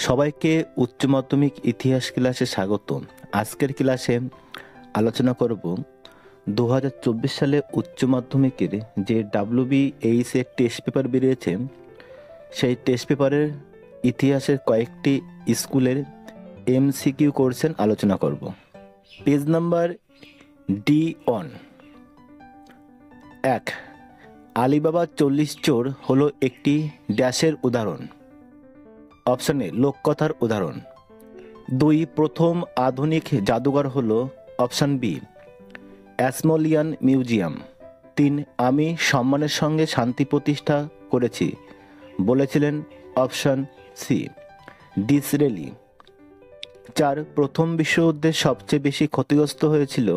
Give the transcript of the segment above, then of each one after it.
সবাইকে উচ্চ মাধ্যমিক ইতিহাস ক্লাসে স্বাগত। আজকের ক্লাসে আলোচনা করব 2024 সালে উচ্চ মাধ্যমিকের যে WBH এর টেস্ট পেপার বেরিয়েছে, সেই টেস্ট পেপারের ইতিহাসের কয়েকটি স্কুলের MCQ কোশ্চেন আলোচনা করব। Page number D1। 1, আলিবাবা 40 চোর হলো একটি ড্যাশের উদাহরণ। অপশন এ, লোককথার উদাহরণ। 2, প্রথম আধুনিক জাদুঘর হলো অপশন বি, অ্যাসমোলিয়ান মিউজিয়াম। 3, আমি সম্মানের সঙ্গে শান্তি প্রতিষ্ঠা করেছি বলেছিলেন অপশন সি, ডিসরেলি। 4, প্রথম বিশ্বযুদ্ধে সবচেয়ে বেশি ক্ষতিগ্রস্ত হয়েছিল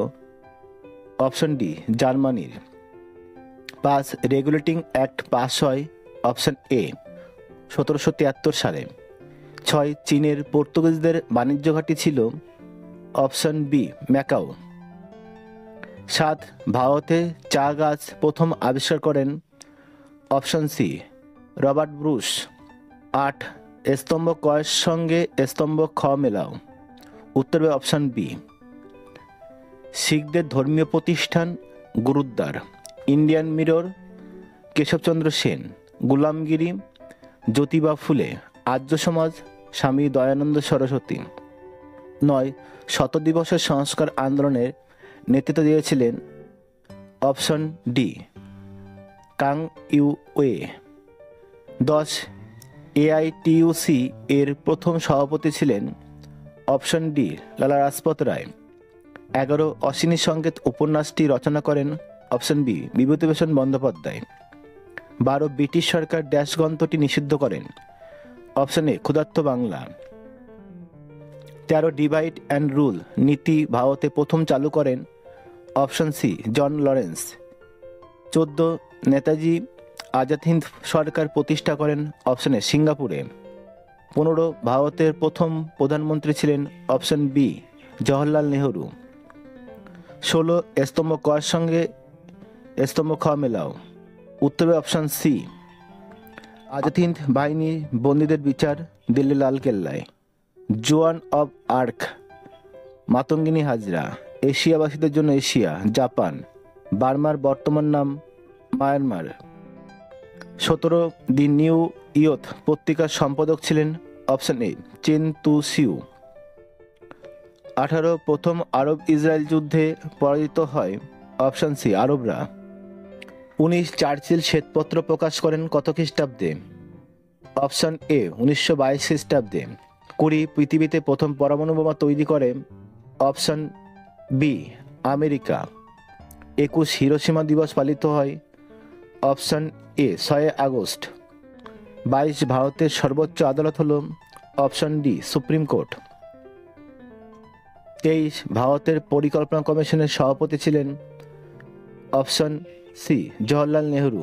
অপশন ডি, জার্মানির। 5, রেগুলেটিং অ্যাক্ট পাস হয় অপশন এ, 1773 সালে। 6, চীনের পর্তুগিজদের বাণিজ্য ঘাঁটি ছিল অপশন বি, ম্যাকাও। 7, ভারতে চা গাছ প্রথম আবিষ্কার করেন অপশন সি, রবার্ট ব্রুস। 8, স্তম্ভ কয়ের সঙ্গে স্তম্ভ খ মেলাও, উত্তর হবে অপশন বি। শিখদের ধর্মীয় প্রতিষ্ঠান গুরুদ্বার, ইন্ডিয়ান মিরর, কেশবচন্দ্র সেন, গুলামগিরি, জ্যোতিবা ফুলে, আর্য সমাজ, স্বামী দয়ানন্দ সরস্বতী। 9, শত দিবসের সংস্কার আন্দোলনের নেতৃত্ব দিয়েছিলেন option D, Kang Youwei. 10, AITUC এর প্রথম সভাপতি ছিলেন অপশন ডি, লালা রাজপথ রায়। 11, অশ্বিনী সংকেত উপন্যাসটি রচনা করেন option B, Bibhutibhushan Bandyopadhyay. 12, British সরকার ড্যাশ গ্রন্থটি নিষিদ্ধ করেন অপশন এ, ক্ষুধার্ত বাংলা। 13, ডিভাইড অ্যান্ড রুল নীতি ভারতে প্রথম চালু করেন option C, John Lawrence. 14, Netaji Azad Hind সরকার প্রতিষ্ঠা করেন অপশন এ, সিঙ্গাপুরে। 15, ভারতের প্রথম প্রধানমন্ত্রী ছিলেন অপশন বি, জওহরলাল নেহরু। 16, স্তম্ভ কর সঙ্গে স্তম্ভ খ মেলাও, উত্তর হবে অপশন সি। আজাদ হিন্দ বাহিনী বন্দীদের বিচার, দিল্লি লাল কেল্লায়। জোয়ান অব আর্ক, মাতঙ্গিনী হাজরা। এশিয়াবাসীদের জন্য এশিয়া, জাপান। বার্মার বর্তমান নাম মায়ানমার। 17, দি নিউ ইয়থ পত্রিকার সম্পাদক ছিলেন অপশন এ, চেন তু সিউ। 18, প্রথম আরব ইসরায়েল যুদ্ধে পরাজিত হয় অপশন সি, আরবরা। 19, চার্চিল শ্বেতপত্র প্রকাশ করেন কত খ্রিস্টাব্দে? অপশন এ, 1922 খ্রিস্টাব্দে। 20, পৃথিবীতে প্রথম পরমাণু বোমা তৈরি করে অপশন বি, আমেরিকা। 21, হিরোশিমা দিবস পালিত হয় অপশন এ, 6 আগস্ট। 22, ভারতের সর্বোচ্চ আদালত হল অপশন ডি, সুপ্রিম কোর্ট। 23, ভারতের পরিকল্পনা কমিশনের সভাপতি ছিলেন অপশন সি, জওহরলাল নেহরু।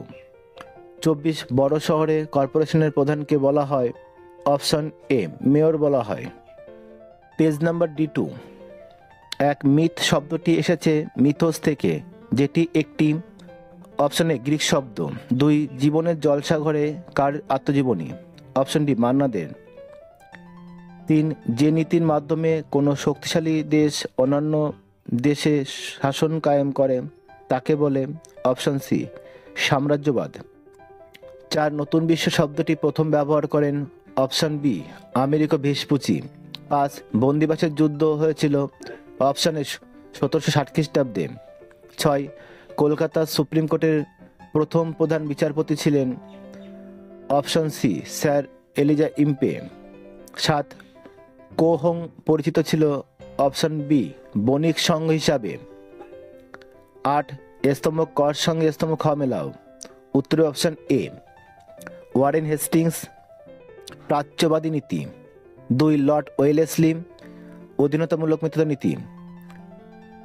24, বড় শহরে কর্পোরেশনের প্রধানকে বলা হয় অপশন এ, মেয়র বলা হয়। Page number D2। 1, মিথ শব্দটি এসেছে মিথোস থেকে, যেটি একটি অপশন এ, গ্রিক শব্দ। 2, জীবনের জলসাঘরে কার আত্মজীবনী? অপশন ডি, মান্না দের। 3, যে নীতির মাধ্যমে কোনো শক্তিশালী দেশ অন্যান্য দেশে শাসন কায়েম করে তাকে বলে অপশন সি, সাম্রাজ্যবাদ। 4, নতুন বিশ্ব শব্দটি প্রথম ব্যবহার করেন অপশন বি, আমেরিকা ভেসপুচি। 5, বন্দিবাসের যুদ্ধ হয়েছিল অপশন এ, 1760 খ্রিস্টাব্দে। 6, কলকাতা সুপ্রিম কোর্টের প্রথম প্রধান বিচারপতি ছিলেন option C, sir Elijah Impey. 7, কোহং পরিচিত ছিল অপশন বি, বণিক সংঘ হিসাবে। 8, স্তম্ভ কর সঙ্গে স্তম্ভ খ মেলাও, উত্তর অপশন এ। ওয়ারেন হেস্টিংস, প্রাচ্যবাদী নীতি। 2, লর্ড ওয়েলেসলি, অধীনতামূলক মিত্রতা নীতি।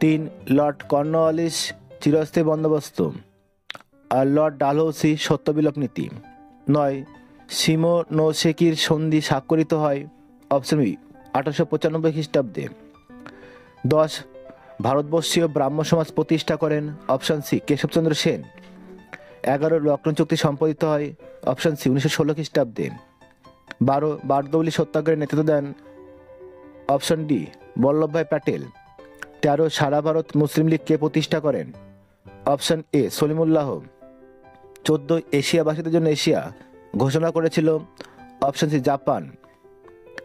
3, লর্ড কর্নওয়ালিস, চিরস্থায়ী বন্দোবস্ত। আর লর্ড ডালহৌসি, সত্যবিলোপ নীতি। 9, শিমোনোসেকির সন্ধি স্বাক্ষরিত হয় অপশন বি, 1895 খ্রিস্টাব্দে। 10, ভারতবর্ষীয় ব্রাহ্ম সমাজ প্রতিষ্ঠা করেন অপশন সি, কেশবচন্দ্র সেন। 11, লক্ষ্ণৌ চুক্তি সম্পাদিত হয় অপশন সি, 1916 খ্রিস্টাব্দে। বারদৌলি সত্যাগ্রহের নেতৃত্ব then option D Vallabhbhai Patel. 13 সারা ভারত মুসলিম লীগ কে প্রতিষ্ঠা করেন? Option A Salimullah. 14 এশিয়াবাসীদের জন্য এশিয়া ঘোষণা করেছিল? Option C Japan.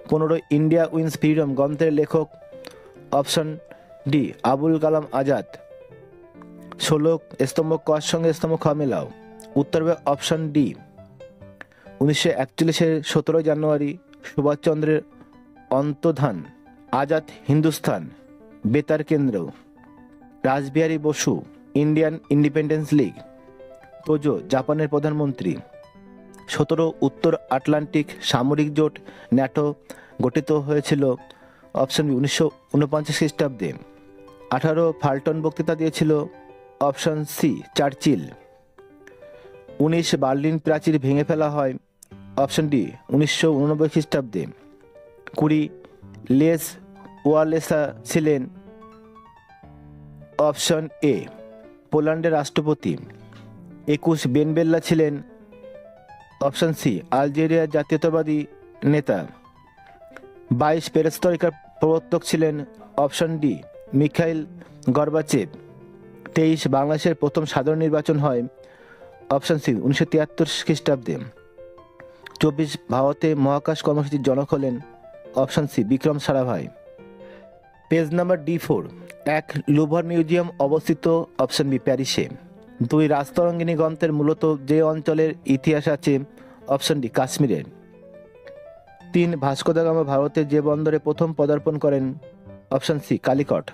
15 India wins freedom গ্রন্থের লেখক? Option D Abul Kalam Azad. 16 স্তম্ভ ক সঙ্গে স্তম্ভ খ মেলাও। উত্তর হবে অপশন ডি। 1941 17 জানুয়ারি সুভাষচন্দ্রের অন্তর্ধান। আজাদ হিন্দুস্তান বেতার কেন্দ্র। Rashbehari Bose Indian Independence League. Tojo জাপানের প্রধানমন্ত্রী। 17 উত্তর আটলান্টিক সামরিক জোট ন্যাটো গঠিত হয়েছিল? অপশন বি 1949 খ্রিস্টাব্দে। 18 ফাল্টন বক্তৃতা দিয়েছিল? Option C Churchill. 19 বার্লিন প্রাচীর ভেঙে ফেলা হয়? অপশন ডি 1989 খ্রিস্টাব্দে। 20 লেস ওয়ালেসা ছিলেন? অপশন এ পোল্যান্ডের রাষ্ট্রপতি। 21 বেন বেল্লা ছিলেন? অপশন সি আলজেরিয়ার জাতীয়তাবাদী নেতা। 22 পেরেস্ত্রয়কার প্রবর্তক ছিলেন? Option D Mikhail Gorbachev. 23 বাংলাদেশের প্রথম সাধারণ নির্বাচন হয়? অপশন সি 1973 খ্রিস্টাব্দে। 24 ভারতে মহাকাশ কর্মসূচির জনক হলেন? Option C Vikram Sarabhai. Page number D4। 1 Louvre museum অবস্থিত? অপশন বি প্যারিসে। 2 রাজতরঙ্গিনী গ্রন্থের মূলত যে অঞ্চলের ইতিহাস আছে? অপশন ডি কাশ্মীরের। 3 ভাস্কো দা গামা ভারতের যে বন্দরে প্রথম পদার্পণ করেন? Option C Calicut.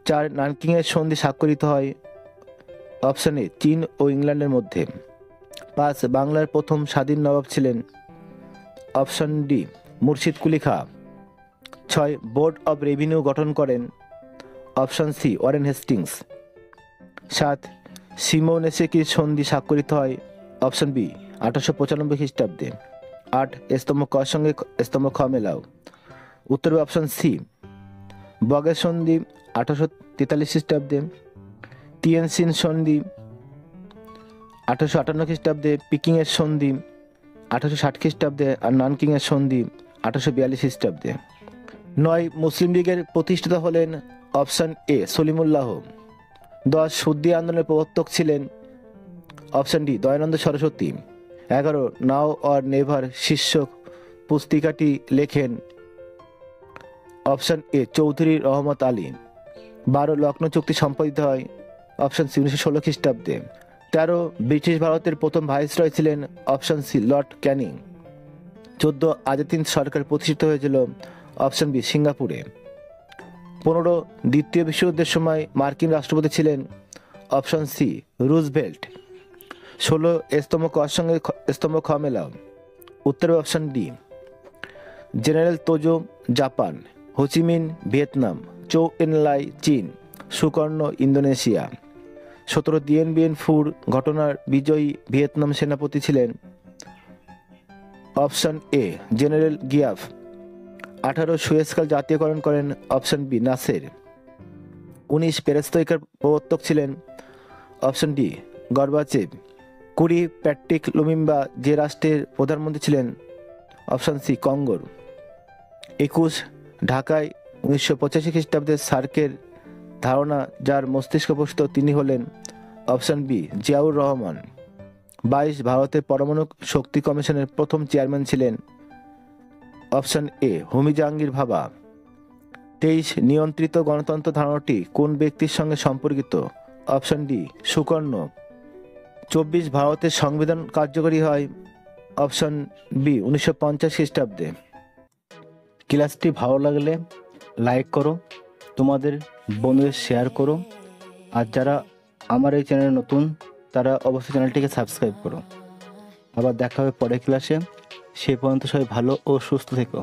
4 নানকিংয়ের সন্ধি স্বাক্ষরিত হয়? অপশন এ চীন ও ইংল্যান্ডের মধ্যে। 5 বাংলার প্রথম স্বাধীন নবাব ছিলেন? Option D Murshid Quli Khan. 6 board of revenue গঠন করেন? Option C Warren Hastings. 7 সিমোনেসেকির সন্ধি স্বাক্ষরিত হয়? অপশন বি 1895 খ্রিস্টাব্দে। 8 স্তম্ভ ক সঙ্গে স্তম্ভ খ মেলাও। উত্তর হবে অপশন সি বগের সন্ধি 1843 খ্রিস্টাব্দে। টিয়েনসিন সন্ধি 1858 খ্রিস্টাব্দে। পিকিংয়ের সন্ধি 1860 খ্রিস্টাব্দে। আর নানকিংয়ের সন্ধি 1842 খ্রিস্টাব্দে। 9 মুসলিম লীগের প্রতিষ্ঠাতা হলেন? Option A Salimullah. 10 সুদ্দি আন্দোলনের প্রবর্তক ছিলেন? Option D Dayananda Saraswati. 11 now or never শীর্ষক পুস্তিকাটি লেখেন? Option A Chowdhury Rahmat Ali. 12 লখনৌ চুক্তি সম্পাদিত হয়? অপশন সি 1916 খ্রিস্টাব্দে। 13 ব্রিটিশ ভারতের প্রথম ভাইসরয় ছিলেন? Option C Lord Canning. 14 Azad Hind সরকার প্রতিষ্ঠিত হয়েছিল? অপশন বি সিঙ্গাপুরে। 15 দ্বিতীয় বিশ্বযুদ্ধের সময় মার্কিন রাষ্ট্রপতি ছিলেন? Option C Roosevelt. 16 স্তম্ভ ক সঙ্গে স্তম্ভ খ মেলাও। উত্তর option D general Tojo Japan. Ho Chi Minh Vietnam. চৌ এনলাই চীন। সুকর্ণ ইন্দোনেশিয়া। 17 দিয়েন বিয়েন ফুর ঘটনার বিজয়ী ভিয়েতনাম সেনাপতি ছিলেন? Option a general গিয়াফ। 18 সুয়েজকাল জাতীয়করণ করেন? Option B Naser. 19 পেরেস্ত্রয়কার প্রবর্তক ছিলেন? Option D Gorbachev. 20 প্যাট্রিক লুমিম্বা যে রাষ্ট্রের প্রধানমন্ত্রী ছিলেন? Option C কঙ্গোর। 21 ঢাকায় 1985 খ্রিস্টাব্দে সার্কের ধারণা যার মস্তিষ্কপুষ্ট তিনি হলেন? Option B Ziaur Rahman. 22 ভারতের পরমাণু শক্তি কমিশনের প্রথম চেয়ারম্যান ছিলেন? অপশন এ হোমি জাহাঙ্গীর ভাবা। 23 নিয়ন্ত্রিত গণতন্ত্র ধারণাটি কোন ব্যক্তির সঙ্গে সম্পর্কিত? Option D Sukarno. 24 ভারতের সংবিধান কার্যকরী হয়? অপশন বি 1950 খ্রিস্টাব্দে। ক্লাসটি ভালো লাগলে লাইক করো, তোমাদের বন্ধুদের শেয়ার করো, আর যারা আমার এই চ্যানেলে নতুন তারা অবশ্যই চ্যানেলটিকে সাবস্ক্রাইব করো। আবার দেখা হবে পরের ক্লাসে। সে পর্যন্ত সবাই ভালো ও সুস্থ থেকো।